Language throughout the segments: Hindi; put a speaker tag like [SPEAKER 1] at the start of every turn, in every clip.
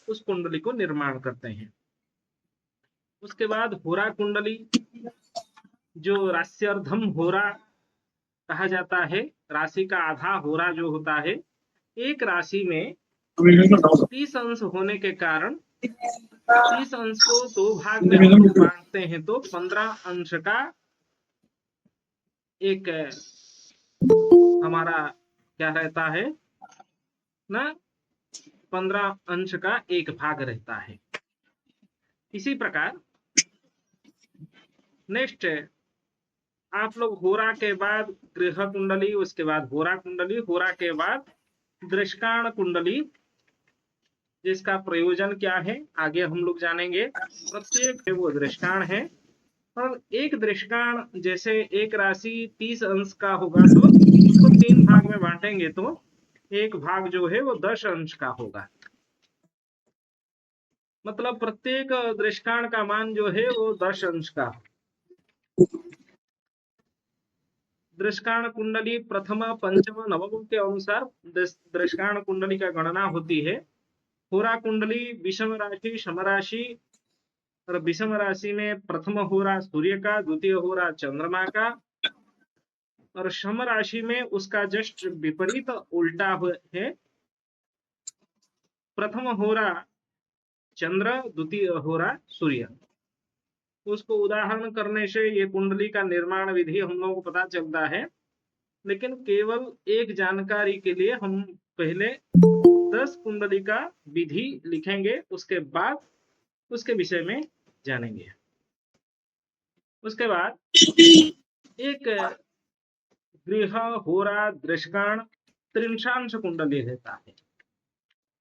[SPEAKER 1] उस कुंडली को निर्माण करते हैं। उसके बाद होरा कुंडली, जो राश्यर्धम होरा कहा जाता है, राशि का आधा होरा जो होता है, एक राशि में 30 अंश होने के कारण 30 अंश को 2 भाग में हम लोग बांटते हैं तो 15 अंश का एक हमारा क्या रहता है ना, 15 अंश का एक भाग रहता है। इसी प्रकार नेक्स्ट आप लोग होरा के बाद गृह कुंडली, उसके बाद होरा कुंडली, होरा के बाद दृष्काण कुंडली, जिसका प्रयोजन क्या है आगे हम लोग जानेंगे। प्रत्येक वो दृष्काण है, और एक दृष्काण जैसे एक राशि 30 अंश का होगा तो उसको 3 भाग में बांटेंगे तो एक भाग जो है वो 10 अंश का होगा। मतलब प्रत्येक दृष्काण का मान जो है वो 10 अंश का। दृष्काण कुंडली प्रथम पंचम नवम के अनुसार दृष्काण कुंडली का गणना होती है। होरा कुंडली विषम राशि, सम राशि, और विषम राशि में प्रथम होरा सूर्य का, द्वितीय होरा चंद्रमा का, और सम राशि में उसका जस्ट विपरीत उल्टा है। प्रथम होरा चंद्र, द्वितीय होरा सूर्य। उसको उदाहरण करने से ये कुंडली का निर्माण विधि हम लोगों को पता चलता है, लेकिन केवल एक जानकारी के लिए हम पहले 10 कुंडली का विधि लिखेंगे, उसके बाद उसके विषय में जानेंगे। उसके बाद एक गृह होरा दृष्काण त्रिंशांश कुंडली रहता है।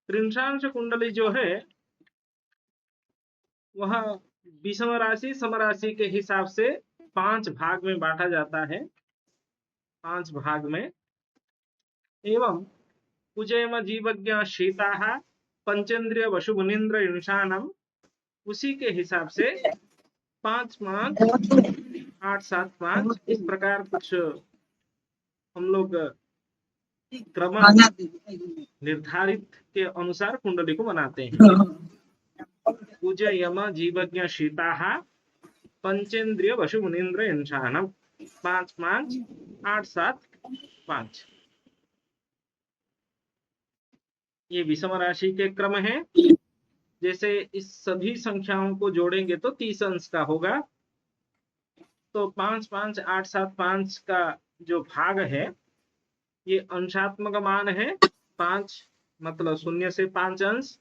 [SPEAKER 1] त्रिंशांश कुंडली जो है वह विषम राशि सम राशि के हिसाब से 5 भाग में बांटा जाता है, 5 भाग में। एवं कुजयम जीवज्ञ शीता पंचेन्द्रिय वशु मुनीन्द्र इंशानम, उसी के हिसाब से 5 5 8 7 5 इस प्रकार कुछ हम लोग क्रम निर्धारित के अनुसार कुंडली को बनाते हैं। कुज यम जीवज्ञ शीता पंचेन्द्रिय वशु मुनीन्द्र इंशानम, 5 5 8 7 5, ये विषम राशि के क्रम है। जैसे इस सभी संख्याओं को जोड़ेंगे तो 30 अंश का होगा, तो 5 5 8 7 5 का जो भाग है ये अंशात्मक मान है। 5 मतलब 0 से 5 अंश,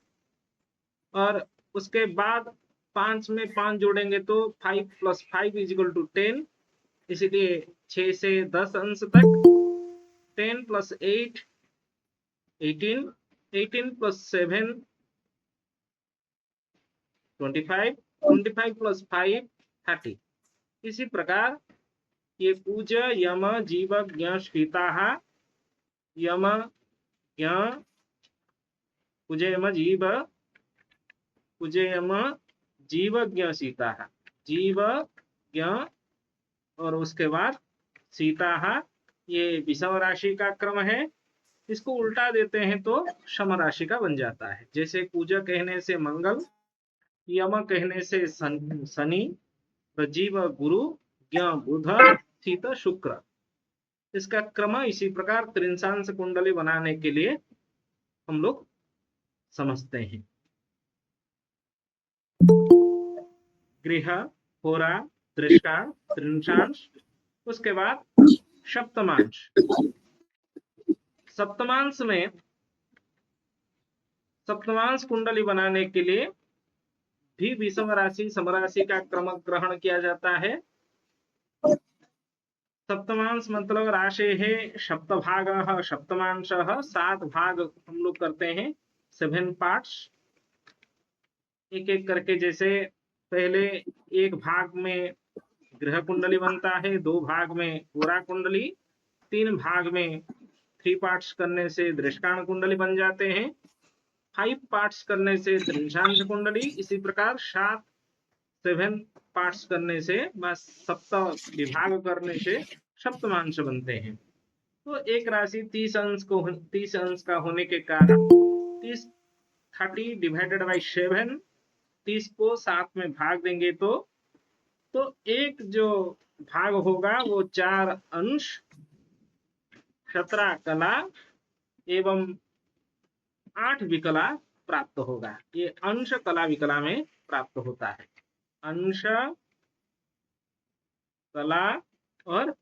[SPEAKER 1] और उसके बाद 5 में 5 जोड़ेंगे तो 5 + 5 = 10, इसलिए 6 से 10 अंश तक। 10 + 8 18, 18 + 7 25, 25 + 5 30। इसी प्रकार ये पूज यम जीव ज्ञ शीता, यम ज्ञ कुजयम जीव, कुजयम जीव ज्ञ शीता, जीव ज्ञ, और उसके बाद सीता, ये विषम राशि का क्रम है। इसको उल्टा देते हैं तो सम राशि का बन जाता है। जैसे कुज कहने से मंगल, यम कहने से शनि, जीव गुरु, ज्ञ बुध, शीत शुक्र। इसका क्रम इसी प्रकार त्रिंशांश कुंडली बनाने के लिए हम लोग समझते हैं। गृह, होरा, दृष्काण, त्रिंशांश, उसके बाद सप्तमांश। सप्तमांश में सप्तमांश कुंडली बनाने के लिए भी विषम राशि सम राशि का क्रम ग्रहण किया जाता है। सप्तमांश मतलब राशि है सप्तभाग सप्तमांश, 7 भाग हम लोग करते हैं, 7 पार्ट्स, एक एक करके। जैसे पहले एक भाग में गृह कुंडली बनता है, 2 भाग में होरा कुंडली, 3 भाग में 3 पार्ट्स करने से दृष्काण कुंडली बन जाते हैं, 5 पार्ट्स करने से त्रिंशांश कुंडली, इसी प्रकार 7 पार्ट्स करने से, बस 7 विभाग करने से सप्तमांश बनते हैं। तो एक राशि 30 अंश का होने के कारण 30 30 डिवाइडेड बाई 7, 30 को 7 में भाग देंगे तो एक जो भाग होगा वो 4 अंश 17 कला एवं 8 विकला प्राप्त होगा। ये अंश कला विकला में प्राप्त होता है। अंश कला और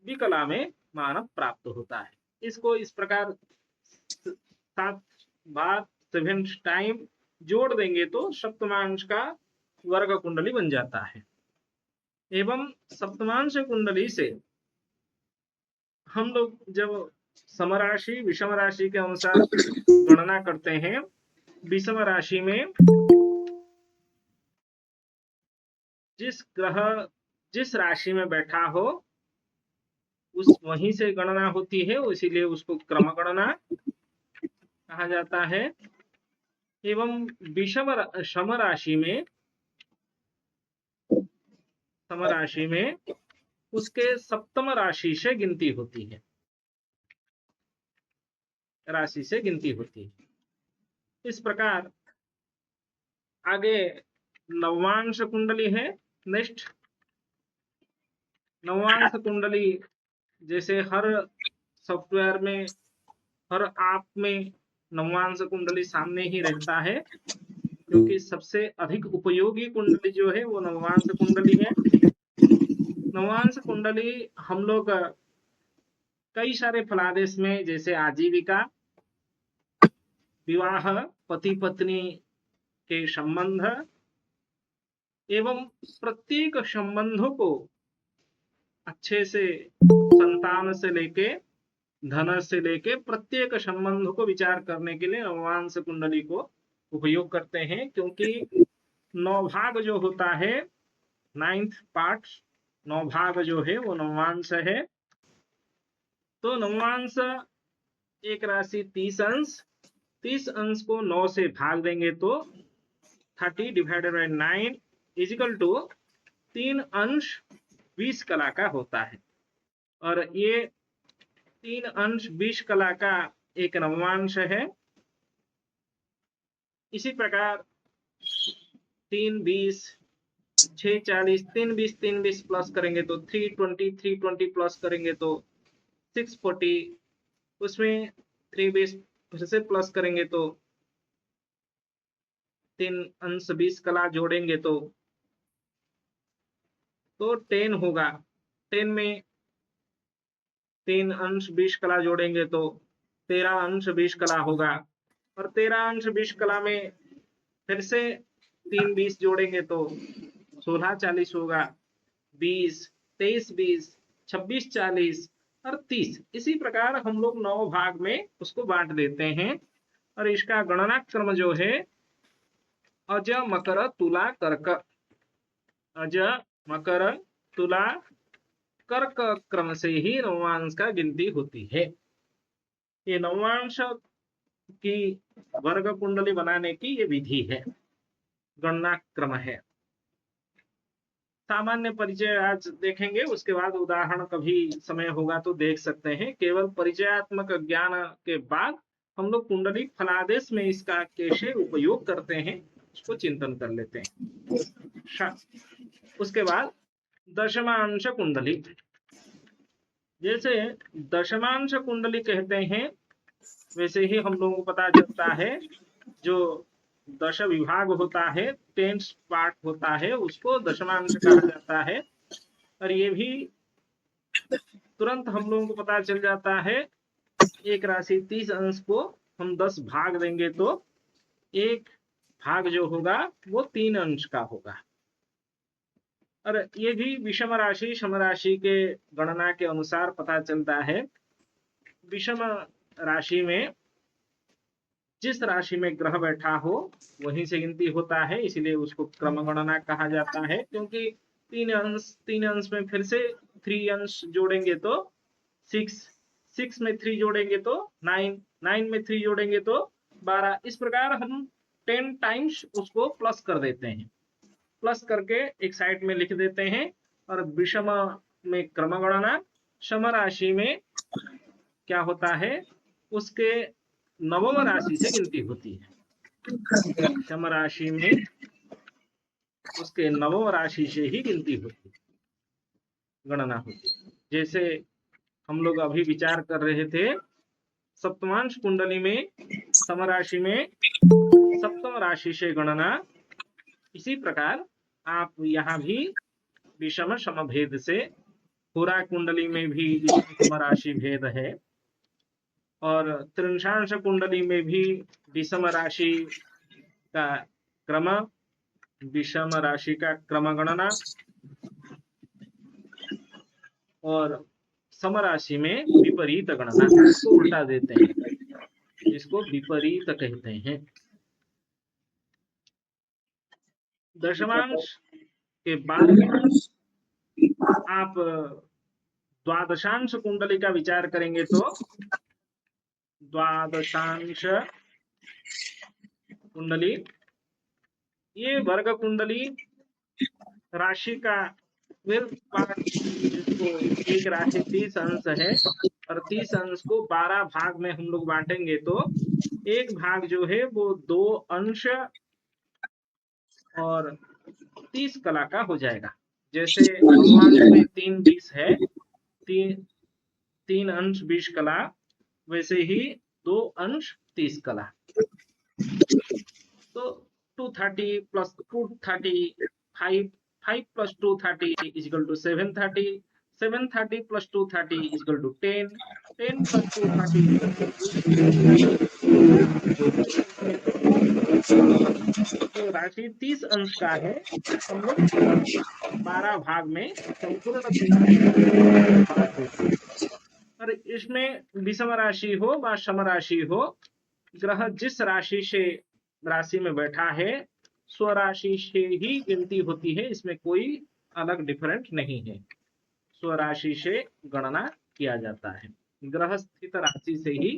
[SPEAKER 1] विकला में मान प्राप्त होता है। इसको इस प्रकार 7 बार 7 टाइम जोड़ देंगे तो सप्तमांश का वर्ग कुंडली बन जाता है। एवं सप्तमांश कुंडली से हम लोग जब समराशि विषम राशि के अनुसार गणना करते हैं, विषम राशि में जिस ग्रह जिस राशि में बैठा हो उस वहीं से गणना होती है, इसीलिए उसको क्रम गणना कहा जाता है। एवं सम राशि में उसके सप्तम राशि से गिनती होती है, राशि से गिनती होती है। इस प्रकार आगे नवांश कुंडली है। नेक्स्ट नवांश कुंडली, जैसे हर सॉफ्टवेयर में हर ऐप में नवांश कुंडली सामने ही रहता है, क्योंकि सबसे अधिक उपयोगी कुंडली जो है वो नवांश कुंडली है। नवांश कुंडली हम लोग कई सारे फलादेश में, जैसे आजीविका, विवाह, पति पत्नी के संबंध एवं प्रत्येक संबंधों को अच्छे से, संतान से लेके धन से लेके प्रत्येक संबंध को विचार करने के लिए नवांश कुंडली को उपयोग करते हैं। क्योंकि 9 भाग जो होता है, 9th पार्ट, 9 भाग जो है वो नवांश है। तो नवांश एक राशि 30 अंश, 30 अंश को 9 से भाग देंगे तो 30 डिवाइडेड बाई 9 इजिकल टू 3 अंश 20 कला का होता है। और ये 3 अंश 20 कला का एक नवांश है। इसी प्रकार 3 20 6 40, 3 20 प्लस करेंगे तो 320, 320 प्लस करेंगे तो 640, उसमें 3 20 फिर से प्लस करेंगे तो 3 अंश 20 कला जोड़ेंगे तो 10 होगा। 10 में 3 अंश 20 कला जोड़ेंगे तो 13 अंश 20 कला होगा। और 13 अंश 20 कला में फिर से 3 20 जोड़ेंगे तो 16 40 होगा। 20 23 20 26 40 और 30। इसी प्रकार हम लोग 9 भाग में उसको बांट देते हैं। और इसका गणना क्रम जो है अज मकर तुला कर्क, अज मकर तुला कर्क क्रम से ही नवांश का गिनती होती है। ये नवांश की वर्ग कुंडली बनाने की ये विधि है, गणना क्रम है। सामान्य परिचय आज देखेंगे, उसके बाद उदाहरण कभी समय होगा तो देख सकते हैं। केवल परिचयात्मक ज्ञान के बाद हम लोग कुंडली फलादेश में इसका कैसे उपयोग करते हैं उसको चिंतन कर लेते हैं। उसके बाद दशमांश कुंडली, जैसे दशमांश कुंडली कहते हैं वैसे ही हम लोगों को पता चलता है जो दश विभाग होता है, 10 पार्ट होता है, उसको दशमांश कहा जाता है। और ये भी तुरंत हम लोगों को पता चल जाता है, एक राशि 30 अंश को हम 10 भाग देंगे तो एक भाग जो होगा वो 3 अंश का होगा। और ये भी विषम राशि सम राशि के गणना के अनुसार पता चलता है। विषम राशि में जिस राशि में ग्रह बैठा हो वहीं से गिनती होता है, इसलिए उसको क्रम गणना कहा जाता है। क्योंकि 3 अंश में फिर से 3 अंश जोड़ेंगे तो 6, 6 में 3 जोड़ेंगे तो 9, 9 में 3 जोड़ेंगे तो 12। इस प्रकार हम 10 टाइम्स उसको प्लस कर देते हैं, प्लस करके एक साइड में लिख देते हैं। और विषम में क्रम गणना, सम राशि में क्या होता है उसके नवम राशि से गिनती होती है। सम राशि में उसके नवम राशि से ही गिनती होती, गणना होती। जैसे हम लोग अभी विचार कर रहे थे, सप्तमांश कुंडली में सम राशि में सप्तम राशि से गणना, इसी प्रकार आप यहाँ भी विषम समभेद से, पूरा कुंडली में भी विषम सम राशि भेद है, और त्रिंशांश कुंडली में भी विषम राशि का क्रम, विषम राशि का क्रम गणना, और सम राशि में विपरीत गणना, इसको उल्टा देते हैं, इसको विपरीत कहते हैं। दशमांश के बाद आप द्वादशांश कुंडली का विचार करेंगे तो द्वादशांश कुंडली, ये वर्ग कुंडली राशि का फिर पार्ट, जिसको एक राशि 30 अंश है, और 30 अंश को 12 भाग में हम लोग बांटेंगे तो एक भाग जो है वो 2 अंश और 30 कला का हो जाएगा। जैसे नवांश में 3 20 है, 3 अंश 20 कला, वैसे ही 2 अंश 30 कला। तो 230 plus 230 5 plus 230 is equal to 730, 730 plus 230 is equal to 10, 10 plus 230 is equal to, तो राशि 30 अंश का है, हम लोग 12 भाग में संपूर्ण 30 और इसमें विषम राशि हो व सम राशि हो, ग्रह जिस राशि से राशि में बैठा है स्वराशि से ही गिनती होती है, इसमें कोई अलग डिफरेंट नहीं है, स्वराशि से गणना किया जाता है, ग्रह स्थित राशि से ही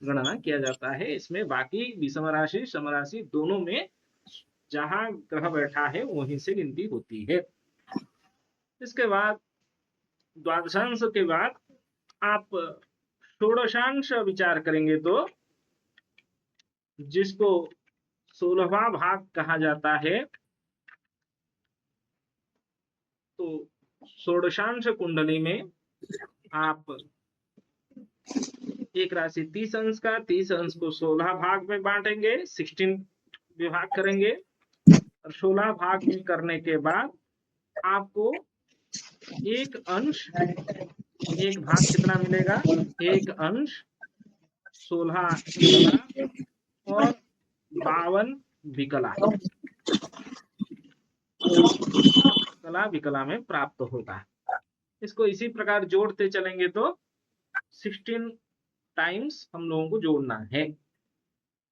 [SPEAKER 1] गणना किया जाता है। इसमें बाकी विषम राशि सम राशि दोनों में जहां ग्रह बैठा है वहीं से गिनती होती है। इसके बाद द्वादशांश के बाद आप षोडशांश विचार करेंगे तो, जिसको 16वां भाग कहा जाता है, तो षोडशांश कुंडली में आप एक राशि 30 अंश का, 30 अंश को 16 भाग में बांटेंगे, 16 विभाग करेंगे, और 16 भाग में करने के बाद आपको एक अंश, एक भाग कितना मिलेगा, एक अंश 16 कला और 52 विकला, कला विकला में प्राप्त होगा। इसको इसी प्रकार जोड़ते चलेंगे तो 16 टाइम्स हम लोगों को जोड़ना है।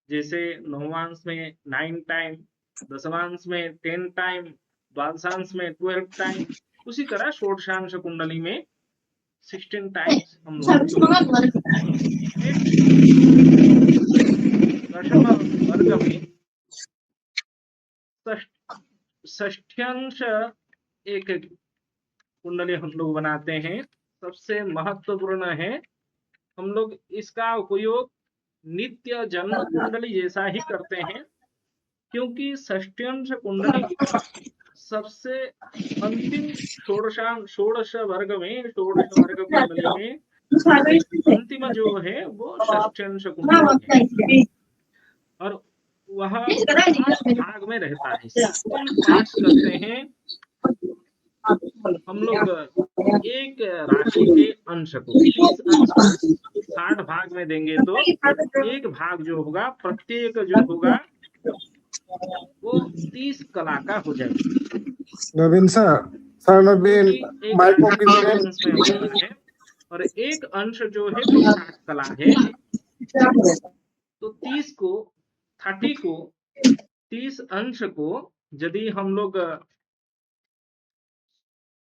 [SPEAKER 1] जैसे नवमांश में 9 टाइम, दशमांश में 10 टाइम, द्वादशांश में 12 टाइम, उसी तरह षोडशांश कुंडली में 16 टाइम्स हम लोग दशम वर्ग में षष्ठ्यांश एक कुंडली हम लोग बनाते हैं, सबसे महत्वपूर्ण है। हम लोग इसका उपयोग नित्य जन्म कुंडली जैसा ही करते हैं, क्योंकि षष्ठ्यांश कुंडली सबसे अंतिम षोडश वर्ग में, षोडश वर्ग कुंडली में अंतिम जो है वो षष्ठ्यांश कुंडली है, और वह 5 भाग में रहता है। 5 करते हैं हम लोग एक राशि के अंश को, 30 अंश को 60 भाग में देंगे तो एक भाग जो होगा, प्रत्येक जो होगा वो 30 कला का हो जाएगा।
[SPEAKER 2] नवीन सर नवीन
[SPEAKER 1] और एक अंश जो है वो 60 कला है, तो 30 को 30 अंश को यदि हम लोग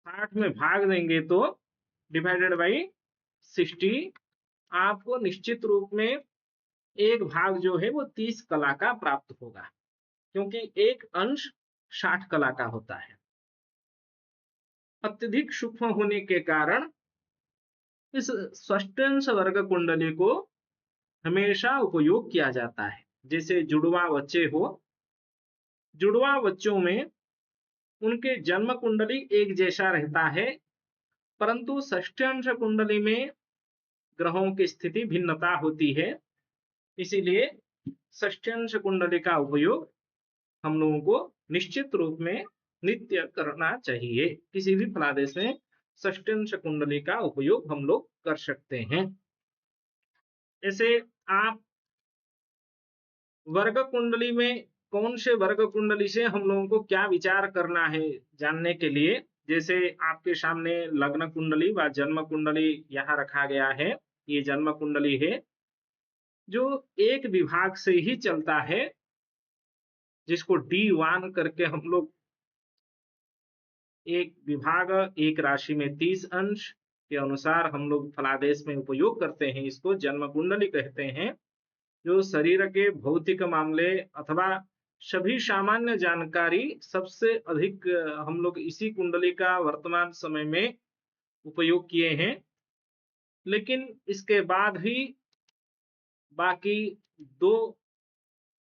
[SPEAKER 1] 60 में भाग देंगे तो डिवाइडेड बाई 60, आपको निश्चित रूप में एक भाग जो है वो 30 कला का प्राप्त होगा, क्योंकि एक अंश 60 कला का होता है। अत्यधिक सूक्ष्म होने के कारण इस षष्ठ्यांश वर्ग कुंडली को हमेशा उपयोग किया जाता है। जैसे जुड़वा बच्चे हो, जुड़वा बच्चों में उनके जन्म कुंडली एक जैसा रहता है, परंतु षष्ठ्यांश कुंडली में ग्रहों की स्थिति भिन्नता होती है। इसीलिए षष्ठ्यांश कुंडली का उपयोग हम लोगों को निश्चित रूप में नित्य करना चाहिए। किसी भी फलादेश में षष्ठ्यांश कुंडली का उपयोग हम लोग कर सकते हैं। ऐसे आप वर्ग कुंडली में कौन से वर्ग कुंडली से हम लोगों को क्या विचार करना है जानने के लिए, जैसे आपके सामने लग्न कुंडली व जन्म कुंडली यहाँ रखा गया है। ये जन्म कुंडली है जो एक विभाग से ही चलता है, जिसको D1 करके हम लोग, एक विभाग एक राशि में 30 अंश के अनुसार हम लोग फलादेश में उपयोग करते हैं। इसको जन्म कुंडली कहते हैं, जो शरीर के भौतिक मामले अथवा सभी सामान्य जानकारी सबसे अधिक हम लोग इसी कुंडली का वर्तमान समय में उपयोग किए हैं। लेकिन इसके बाद भी बाकी दो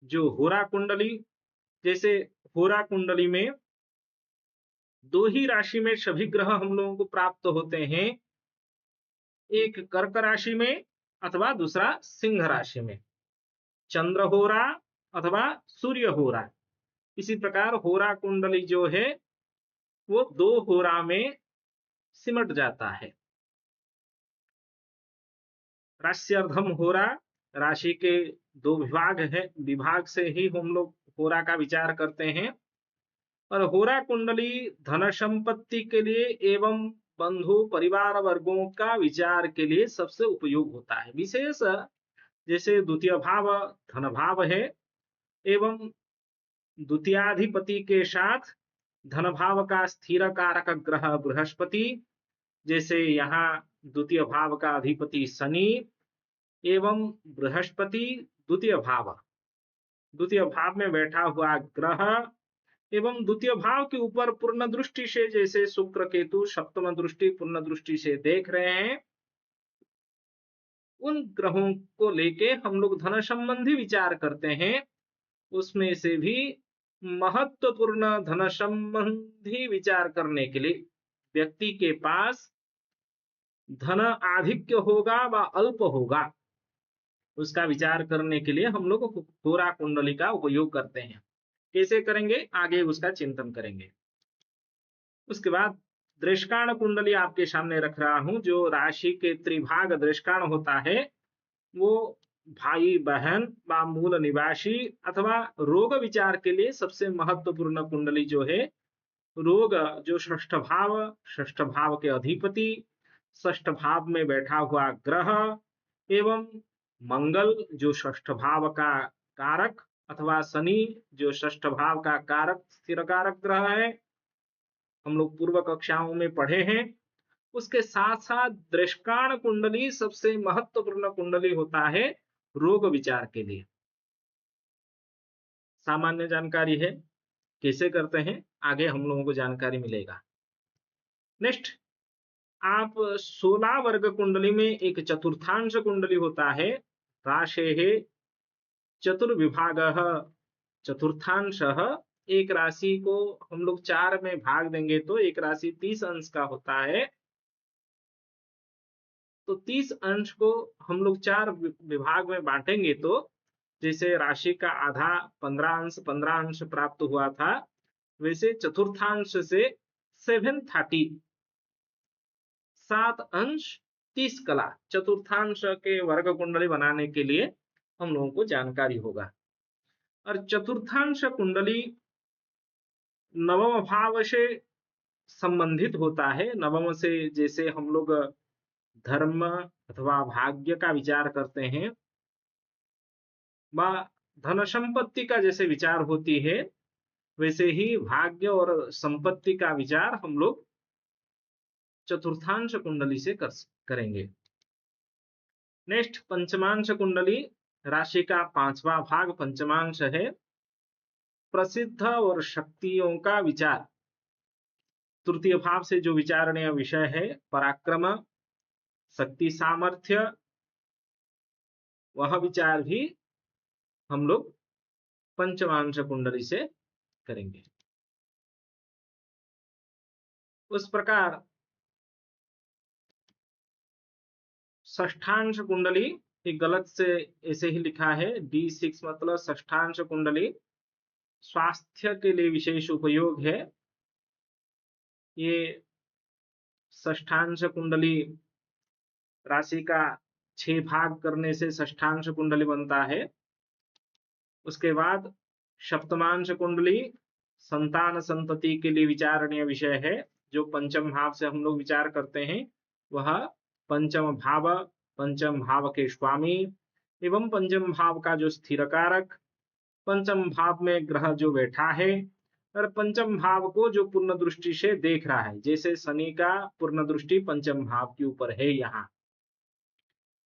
[SPEAKER 1] जो होरा कुंडली, जैसे होरा कुंडली में दो ही राशि में सभी ग्रह हम लोगों को प्राप्त होते हैं, एक कर्क राशि में अथवा दूसरा सिंह राशि में, चंद्र होरा अथवा सूर्य होरा। इसी प्रकार होरा कुंडली जो है वो दो होरा में सिमट जाता है। राश्यर्धम होरा, राशि के दो विभाग है, विभाग से ही हम लोग होरा का विचार करते हैं। और होरा कुंडली धन संपत्ति के लिए एवं बंधु परिवार वर्गों का विचार के लिए सबसे उपयोग होता है। विशेष जैसे द्वितीय भाव धन भाव है एवं द्वितीयाधिपति के साथ धन भाव का स्थिर कारक ग्रह बृहस्पति, जैसे यहाँ द्वितीय भाव का अधिपति शनि एवं बृहस्पति द्वितीय भाव में बैठा हुआ ग्रह एवं द्वितीय भाव के ऊपर पूर्ण दृष्टि से, जैसे शुक्र केतु सप्तम दृष्टि पूर्ण दृष्टि से देख रहे हैं, उन ग्रहों को लेके हम लोग धन संबंधी विचार करते हैं। उसमें से भी महत्वपूर्ण धन संबंधी विचार करने के लिए व्यक्ति के पास धन आधिक्य होगा व अल्प होगा, उसका विचार करने के लिए हम लोग होरा कुंडली का उपयोग करते हैं। कैसे करेंगे आगे उसका चिंतन करेंगे। उसके बाद दृष्काण कुंडली आपके सामने रख रहा हूं, जो राशि के त्रिभाग दृष्काण होता है, वो भाई बहन व मूल निवासी अथवा रोग विचार के लिए सबसे महत्वपूर्ण कुंडली जो है, रोग जो षष्ठ भाव के अधिपति, षष्ठ भाव में बैठा हुआ ग्रह एवं मंगल जो षष्ठ भाव का कारक अथवा शनि जो षष्ठ भाव का कारक स्थिर कारक ग्रह है, हम लोग पूर्व कक्षाओं में पढ़े हैं। उसके साथ साथ दृष्काण कुंडली सबसे महत्वपूर्ण कुंडली होता है रोग विचार के लिए। सामान्य जानकारी है, कैसे करते हैं आगे हम लोगों को जानकारी मिलेगा। नेक्स्ट, आप 16 वर्ग कुंडली में एक चतुर्थांश कुंडली होता है, राशे चतुर्विभाग चतुर्थांश। एक राशि को हम लोग 4 में भाग देंगे तो एक राशि 30 अंश का होता है, तो 30 अंश को हम लोग 4 विभाग में बांटेंगे तो जैसे राशि का आधा 15 अंश प्राप्त हुआ था, वैसे चतुर्थांश से 730 7 अंश 30 कला चतुर्थांश के वर्ग कुंडली बनाने के लिए हम लोगों को जानकारी होगा। और चतुर्थांश कुंडली नवम भाव से संबंधित होता है। नवम से जैसे हम लोग धर्म अथवा भाग्य का विचार करते हैं व धन संपत्ति का जैसे विचार होती है, वैसे ही भाग्य और संपत्ति का विचार हम लोग चतुर्थांश कुंडली से करेंगे। नेक्स्ट, पंचमांश कुंडली, राशि का 5वां भाग पंचमांश है, प्रसिद्ध और शक्तियों का विचार। तृतीय भाव से जो विचारणीय विषय है पराक्रम शक्ति सामर्थ्य, वह विचार भी हम लोग पंचमांश कुंडली से करेंगे। उस प्रकार षष्ठांश कुंडली, ये गलत से ऐसे ही लिखा है, D6 मतलब षष्ठांश कुंडली स्वास्थ्य के लिए विशेष उपयोग है। ये षष्ठांश कुंडली राशि का 6 भाग करने से षष्ठांश कुंडली बनता है। उसके बाद सप्तमांश कुंडली संतान संतति के लिए विचारणीय विषय है। जो पंचम भाव से हम लोग विचार करते हैं वह पंचम भाव के स्वामी एवं पंचम भाव का जो स्थिर कारक, पंचम भाव में ग्रह जो बैठा है और पंचम भाव को जो पूर्ण दृष्टि से देख रहा है, जैसे शनि का पूर्ण दृष्टि पंचम भाव के ऊपर है यहाँ,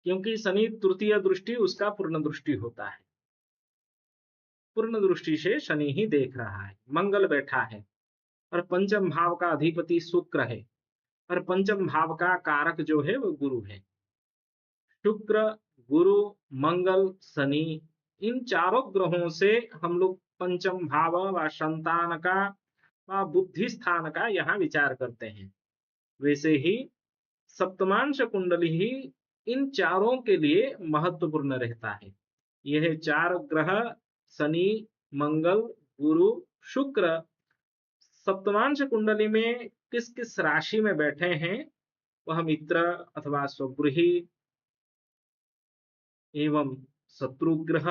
[SPEAKER 1] क्योंकि शनि तृतीय दृष्टि उसका पूर्ण दृष्टि होता है। पूर्ण दृष्टि से शनि ही देख रहा है। मंगल बैठा है और पंचम भाव का अधिपति शुक्र है और पंचम भाव का कारक जो है वो गुरु है। शुक्र, गुरु, मंगल, शनि, इन चारों ग्रहों से हम लोग पंचम भाव व संतान का व बुद्धि स्थान का यहाँ विचार करते हैं। वैसे ही सप्तमांश कुंडली ही इन चारों के लिए महत्वपूर्ण रहता है। यह चार ग्रह शनि, मंगल, गुरु, शुक्र सप्तमांश कुंडली में किस किस राशि में बैठे हैं, वह मित्र अथवा स्वगृही एवं शत्रु ग्रह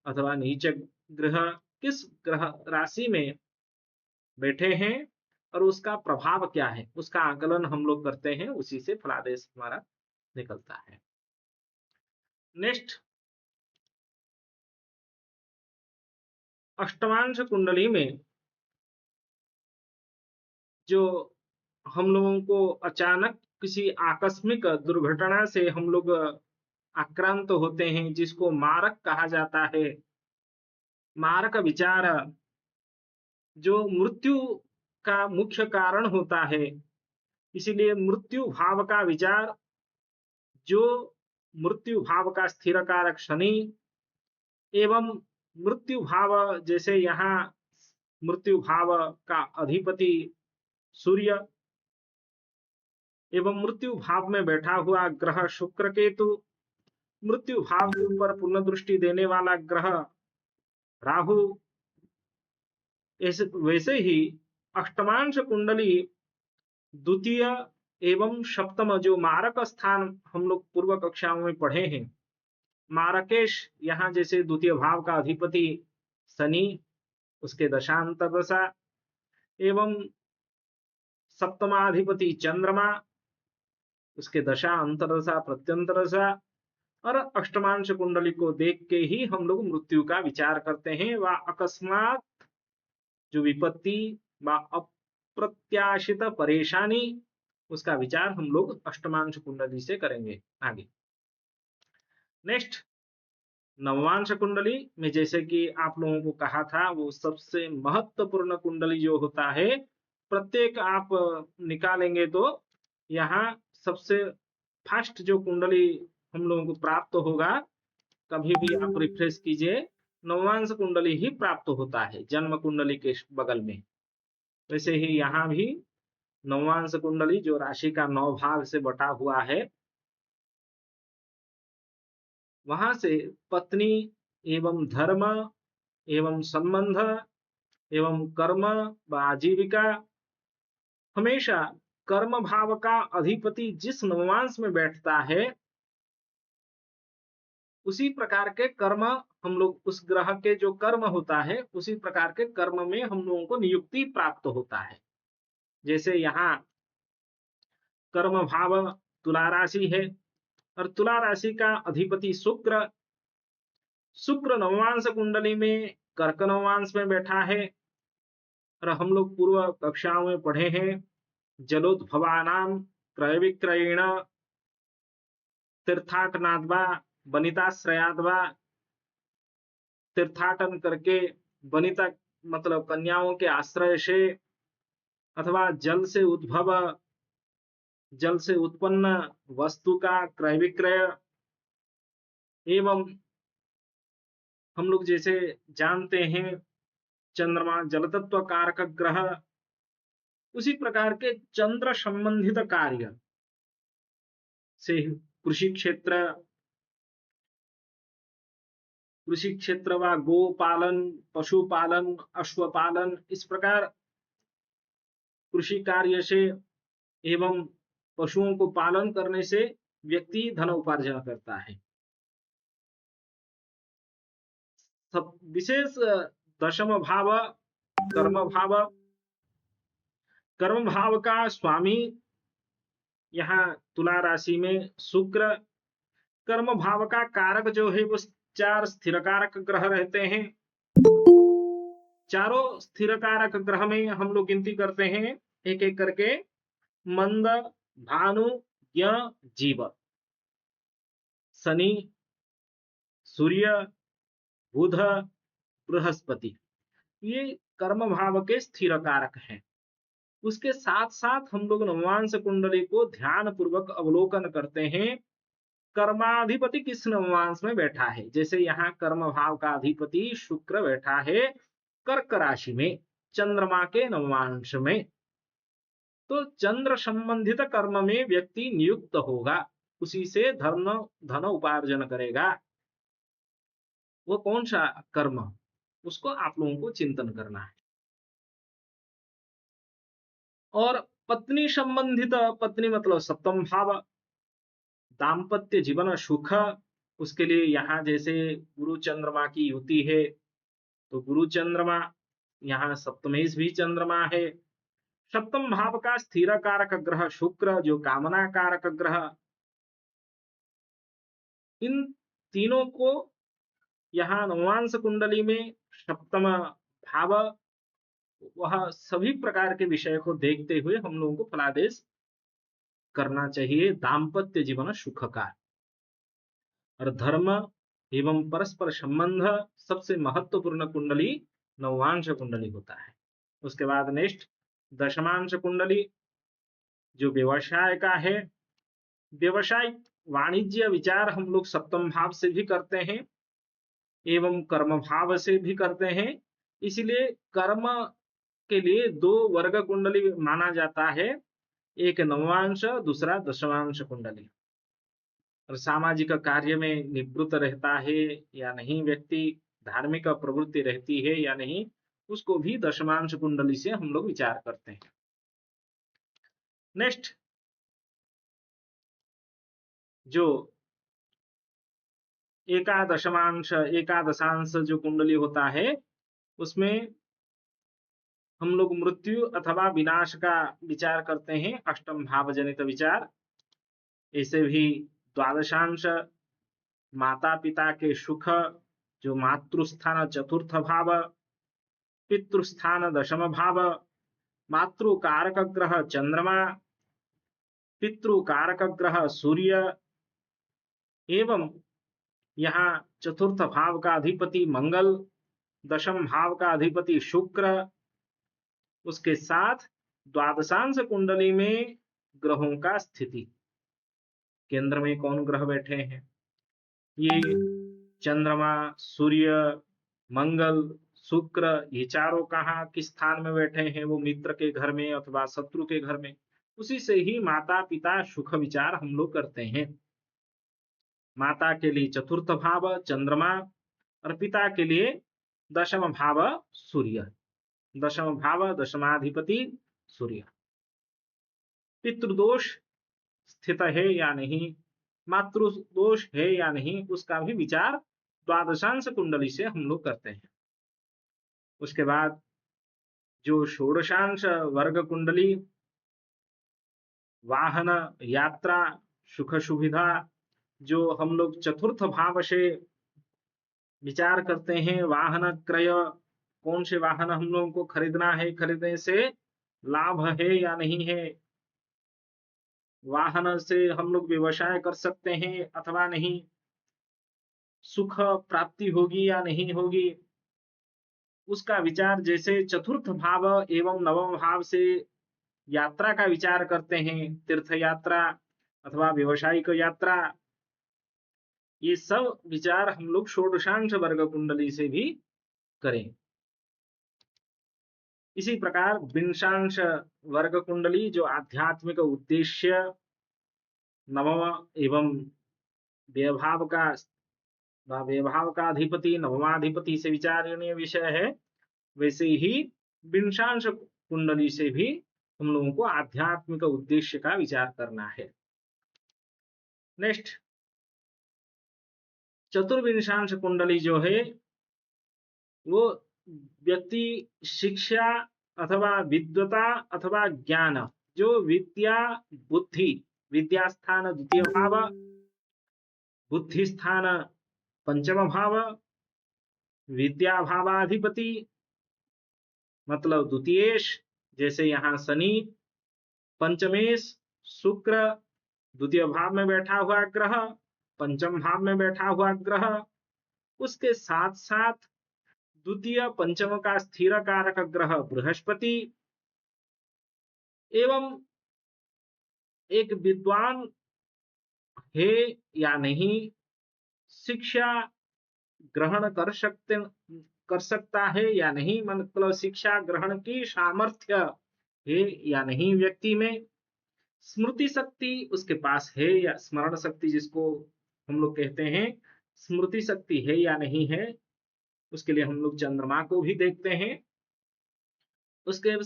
[SPEAKER 1] अथवा नीच ग्रह किस ग्रह राशि में बैठे हैं और उसका प्रभाव क्या है, उसका आकलन हम लोग करते हैं, उसी से फलादेश हमारा निकलता है। नेक्स्ट, अष्टमांश कुंडली में जो हम लोगों को अचानक किसी आकस्मिक दुर्घटना से हम लोग आक्रांत होते हैं, जिसको मारक कहा जाता है। मारक विचार जो मृत्यु का मुख्य कारण होता है, इसीलिए मृत्यु भाव का विचार, जो मृत्यु भाव का स्थिर कारक शनि एवं मृत्यु भाव, जैसे यहाँ मृत्यु भाव का अधिपति सूर्य एवं मृत्यु भाव में बैठा हुआ ग्रह शुक्र केतु, मृत्यु भाव के ऊपर पूर्ण दृष्टि देने वाला ग्रह राहु, वैसे ही अष्टमांश कुंडली द्वितीय एवं सप्तम जो मारक स्थान हम लोग पूर्व कक्षाओं में पढ़े हैं, मारकेश यहाँ जैसे द्वितीय भाव का अधिपति शनि, उसके दशांतर दशा एवं सप्तमाधिपति चंद्रमा, उसके दशा अंतरदशा प्रत्यंतरदशा, और अष्टमांश कुंडली को देख के ही हम लोग मृत्यु का विचार करते हैं। व अकस्मात जो विपत्ति व अप्रत्याशित परेशानी, उसका विचार हम लोग अष्टमांश कुंडली से करेंगे आगे। नेक्स्ट, नवमांश कुंडली में जैसे कि आप लोगों को कहा था, वो सबसे महत्वपूर्ण कुंडली जो होता है, प्रत्येक आप निकालेंगे तो यहाँ सबसे फर्स्ट जो कुंडली हम लोगों को प्राप्त होगा, कभी भी आप रिफ्रेश कीजिए, नवमांश कुंडली ही प्राप्त होता है जन्म कुंडली के बगल में। वैसे ही यहाँ भी नवमांश कुंडली जो राशि का 9 भाग से बटा हुआ है, वहां से पत्नी एवं धर्म एवं संबंध एवं कर्म व आजीविका, हमेशा कर्म भाव का अधिपति जिस नवमांश में बैठता है, उसी प्रकार के कर्म हम लोग, उस ग्रह के जो कर्म होता है उसी प्रकार के कर्म में हम लोगों को नियुक्ति प्राप्त होता है। जैसे यहाँ कर्म भाव तुला राशि है और तुला राशि का अधिपति शुक्र, शुक्र नवमांश कुंडली में कर्क नवमांश में बैठा है। और हम लोग पूर्व कक्षाओं में पढ़े हैं, जलोद्भवानाम क्रय विक्रयेण तीर्थाटनाद्वा वनिताश्रयाद्वा, तीर्थाटन करके वनिता मतलब कन्याओं के आश्रय से अथवा जल से उद्भव, जल से उत्पन्न वस्तु का क्रय विक्रय एवं हम लोग जैसे जानते हैं चंद्रमा जल तत्व कारक ग्रह, उसी प्रकार के चंद्र संबंधित कार्य से कृषि क्षेत्र व गो पालन, पशुपालन, अश्वपालन, इस प्रकार कृषि कार्य से एवं पशुओं को पालन करने से व्यक्ति धन उपार्जन करता है। सब विशेष दशम भाव कर्म भाव, कर्म भाव का स्वामी यहाँ तुला राशि में शुक्र, कर्म भाव का कारक जो है वो 4 स्थिर कारक ग्रह रहते हैं। चारों स्थिर कारक ग्रह में हम लोग गिनती करते हैं एक एक करके, मंद, भानु, य, जीव, शनि, सूर्य, बुध, बृहस्पति, ये कर्म भाव के स्थिर कारक हैं। उसके साथ साथ हम लोग नवमांश कुंडली को ध्यान पूर्वक अवलोकन करते हैं, कर्माधिपति किस नवमांश में बैठा है। जैसे यहाँ कर्म भाव का अधिपति शुक्र बैठा है कर्क राशि में, चंद्रमा के नवमांश में, तो चंद्र संबंधित कर्म में व्यक्ति नियुक्त होगा, उसी से धन उपार्जन करेगा। वो कौन सा कर्म, उसको आप लोगों को चिंतन करना है। और पत्नी संबंधित, पत्नी मतलब सप्तम भाव, दाम्पत्य जीवन सुख, उसके लिए यहाँ जैसे गुरु चंद्रमा की युति है तो गुरु चंद्रमा, यहाँ सप्तमेश भी चंद्रमा है। सप्तम भाव का स्थिर कारक ग्रह शुक्र जो कामना कारक ग्रह, इन तीनों को यहाँ नवमांश कुंडली में सप्तम भाव, वह सभी प्रकार के विषय को देखते हुए हम लोगों को फलादेश करना चाहिए दाम्पत्य जीवन सुख का। और धर्म एवं परस्पर संबंध सबसे महत्वपूर्ण कुंडली नवमांश कुंडली होता है। उसके बाद नेक्स्ट दशमांश कुंडली जो व्यवसाय का है। व्यवसाय वाणिज्य विचार हम लोग सप्तम भाव से भी करते हैं एवं कर्म भाव से भी करते हैं, इसलिए कर्म के लिए 2 वर्ग कुंडली माना जाता है, एक नवमांश, दूसरा दशमांश कुंडली। और सामाजिक कार्य में निवृत्त रहता है या नहीं व्यक्ति, धार्मिक प्रवृत्ति रहती है या नहीं, उसको भी दशमांश कुंडली से हम लोग विचार करते हैं। नेक्स्ट जो एकादशांश जो कुंडली होता है, उसमें हम लोग मृत्यु अथवा विनाश का विचार करते हैं, अष्टम भाव जनित विचार। ऐसे भी द्वादशांश माता पिता के सुख जो मातृस्थान चतुर्थ भाव, पितृस्थान दशम भाव, मातृकारक ग्रह चंद्रमा, पितृकारक ग्रह सूर्य, एवं यहाँ चतुर्थ भाव का अधिपति मंगल, दशम भाव का अधिपति शुक्र। उसके साथ द्वादशांश कुंडली में ग्रहों का स्थिति, केंद्र में कौन ग्रह बैठे हैं, ये चंद्रमा, सूर्य, मंगल, शुक्र, ये चारों कहाँ किस स्थान में बैठे हैं, वो मित्र के घर में अथवा शत्रु के घर में, उसी से ही माता पिता सुख विचार हम लोग करते हैं। माता के लिए चतुर्थ भाव चंद्रमा और पिता के लिए दशम भाव सूर्य, दशम भाव दशमाधिपति सूर्य। पितृदोष स्थित है या नहीं, मातृदोष है या नहीं, उसका भी विचार द्वादशांश कुंडली से हम लोग करते हैं। उसके बाद जो षोडशांश वर्ग कुंडली, वाहन, यात्रा, सुख सुविधा, जो हम लोग चतुर्थ भाव से विचार करते हैं। वाहन क्रय, कौन से वाहन हम लोगों को खरीदना है, खरीदने से लाभ है या नहीं है, वाहन से हम लोग व्यवसाय कर सकते हैं अथवा नहीं, सुख प्राप्ति होगी या नहीं होगी, उसका विचार जैसे चतुर्थ भाव एवं नवम भाव से यात्रा का विचार करते हैं, तीर्थ यात्रा अथवा व्यवसायिक यात्रा, ये सब विचार हम लोग षोडशांश वर्ग कुंडली से भी करें। इसी प्रकार विंशांश वर्ग कुंडली जो आध्यात्मिक उद्देश्य नवम एवं व्यभाव का व्यभाव का अधिपति नवमाधिपति से विचारणीय विषय है, वैसे ही विंशांश कुंडली से भी हम लोगों को आध्यात्मिक उद्देश्य का विचार करना है। नेक्स्ट, चतुर्विंशांश कुंडली जो है वो व्यक्ति शिक्षा अथवा विद्वता अथवा ज्ञान, जो विद्या बुद्धि, विद्या स्थान द्वितीय भाव, बुद्धि स्थान पंचम भाव, विद्या भावाधिपति मतलब द्वितीयेश, जैसे यहाँ शनि, पंचमेश शुक्र, द्वितीय भाव में बैठा हुआ ग्रह, पंचम भाव में बैठा हुआ ग्रह, उसके साथ साथ द्वितीय पंचम का स्थिर कारक ग्रह बृहस्पति, एवं एक विद्वान है या नहीं, शिक्षा ग्रहण कर सकता है या नहीं, मतलब शिक्षा ग्रहण की सामर्थ्य है या नहीं व्यक्ति में, स्मृति शक्ति उसके पास है या स्मरण शक्ति जिसको हम लोग कहते हैं, स्मृति शक्ति है या नहीं है, उसके लिए हम लोग चंद्रमा को भी देखते हैं। उसके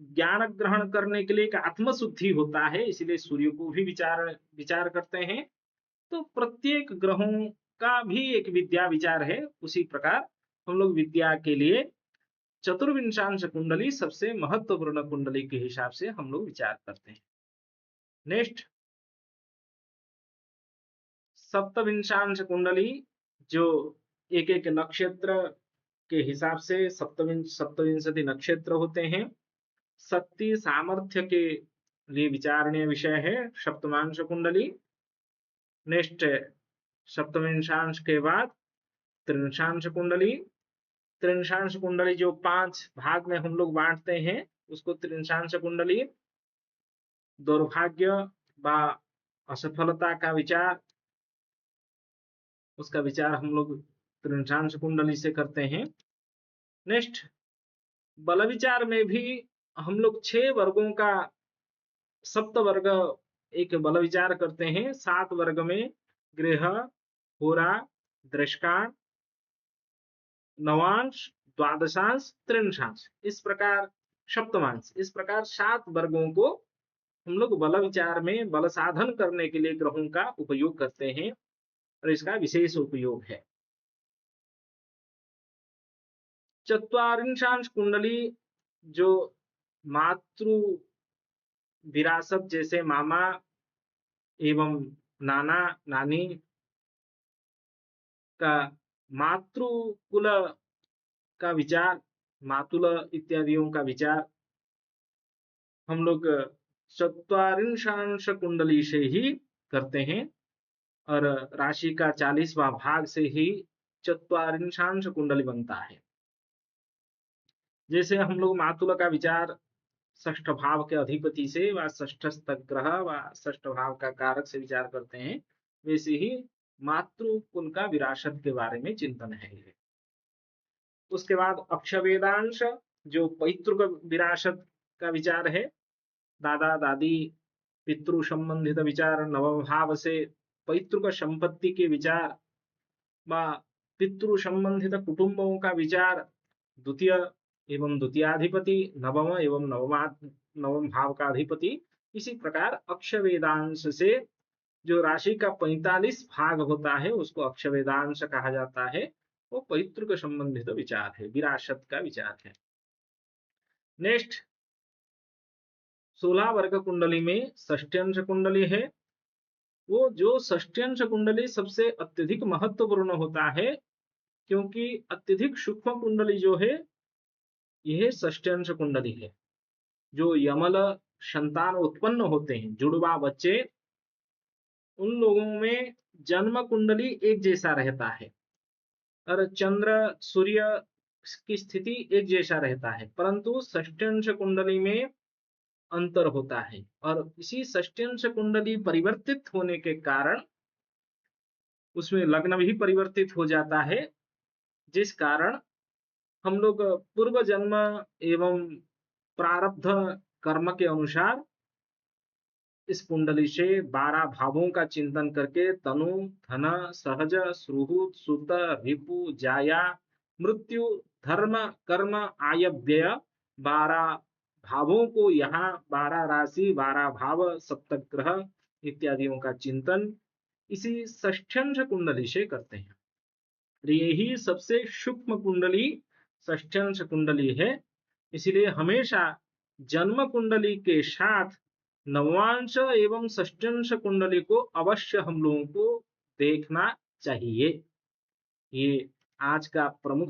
[SPEAKER 1] ज्ञान ग्रहण करने के लिए एक आत्मशुद्धि होता है, इसलिए सूर्य को भी विचार करते हैं। तो प्रत्येक ग्रहों का भी एक विद्या विचार है। उसी प्रकार हम लोग विद्या के लिए चतुर्विंशांश कुंडली सबसे महत्वपूर्ण कुंडली के हिसाब से हम लोग विचार करते हैं। नेक्स्ट, सप्तविंशांश कुंडली जो एक एक नक्षत्र के हिसाब से सप्तविंशति नक्षत्र होते हैं, शक्ति सामर्थ्य के लिए विचारणीय विषय है सप्तमांश कुंडली। नेक्स्ट, सप्तविंशांश के बाद त्रिंशांश कुंडली। त्रिंशांश कुंडली जो 5 भाग में हम लोग बांटते हैं उसको त्रिंशांश कुंडली। दुर्भाग्य व असफलता का विचार, उसका विचार हम लोग त्रिंशांश कुंडली से करते हैं। नेक्स्ट, बल विचार में भी हम लोग 6 वर्गों का सप्त वर्ग एक बल विचार करते हैं। 7 वर्ग में गृह, होरा, दृष्टान, नवांश, द्वादशांश, त्रिंशांश, इस प्रकार सप्तमांश, इस प्रकार 7 वर्गों को हम लोग बल विचार में बल साधन करने के लिए ग्रहों का उपयोग करते हैं और इसका विशेष उपयोग है। चत्वारिंशांश कुंडली जो मातृ विरासत, जैसे मामा एवं नाना नानी का मातृकुल का विचार, मातुल इत्यादियों का विचार हम लोग चत्वारिंशांश कुंडली से ही करते हैं और राशि का 40वां भाग से ही चत्वारिंशांश कुंडली बनता है। जैसे हम लोग मातुल का विचार षष्ठ भाव के अधिपति से व षष्ठस्थ ग्रह व षष्ठ भाव का कारक से विचार करते हैं, वैसे ही मातृकुल का विरासत के बारे में चिंतन है। उसके बाद अक्षवेदांश जो पैतृक विरासत का विचार है, दादा दादी पितृ संबंधित विचार, नवम भाव से पैतृक संपत्ति के विचार व पितृ संबंधित कुटुंबों का विचार, द्वितीय एवं द्वितीयाधिपति, नवम एवं नवम भाव का अधिपति। इसी प्रकार अक्षवेदांश से जो राशि का 45 भाग होता है उसको अक्षवेदांश कहा जाता है। वो पैतृक संबंधित विचार है, विरासत का विचार है। नेक्स्ट, 16 वर्ग कुंडली में षष्ठ्यंश कुंडली है। वो जो षष्ठ्यंश कुंडली सबसे अत्यधिक महत्वपूर्ण होता है, क्योंकि अत्यधिक सूक्ष्म कुंडली जो है यह षष्ठ्यंश कुंडली है। जो यमल संतान उत्पन्न होते हैं, जुड़वा बच्चे, उन लोगों में जन्म कुंडली एक जैसा रहता है और चंद्र सूर्य की स्थिति एक जैसा रहता है, परंतु षष्ठ्यंश कुंडली में अंतर होता है और इसी षष्ठ्यंश कुंडली परिवर्तित होने के कारण उसमें लग्न भी परिवर्तित हो जाता है, जिस कारण हम लोग पूर्व जन्म एवं प्रारब्ध कर्म के अनुसार इस कुंडली से 12 भावों का चिंतन करके तनु, धन, सहज, सुहृत, सुत, रिपु, जाया, मृत्यु, धर्म, कर्म, आय, व्यय 12 भावों को यहाँ 12 राशि, 12 भाव, सप्तग्रह इत्यादियों का चिंतन इसी षष्ठ्यंश कुंडली से करते हैं। यही सबसे सूक्ष्म कुंडली षष्ठ्यंश कुंडली है। इसलिए हमेशा जन्म कुंडली के साथ नवांश एवं षष्ठ्यंश कुंडली को अवश्य हम लोगों को देखना चाहिए। ये आज का प्रमुख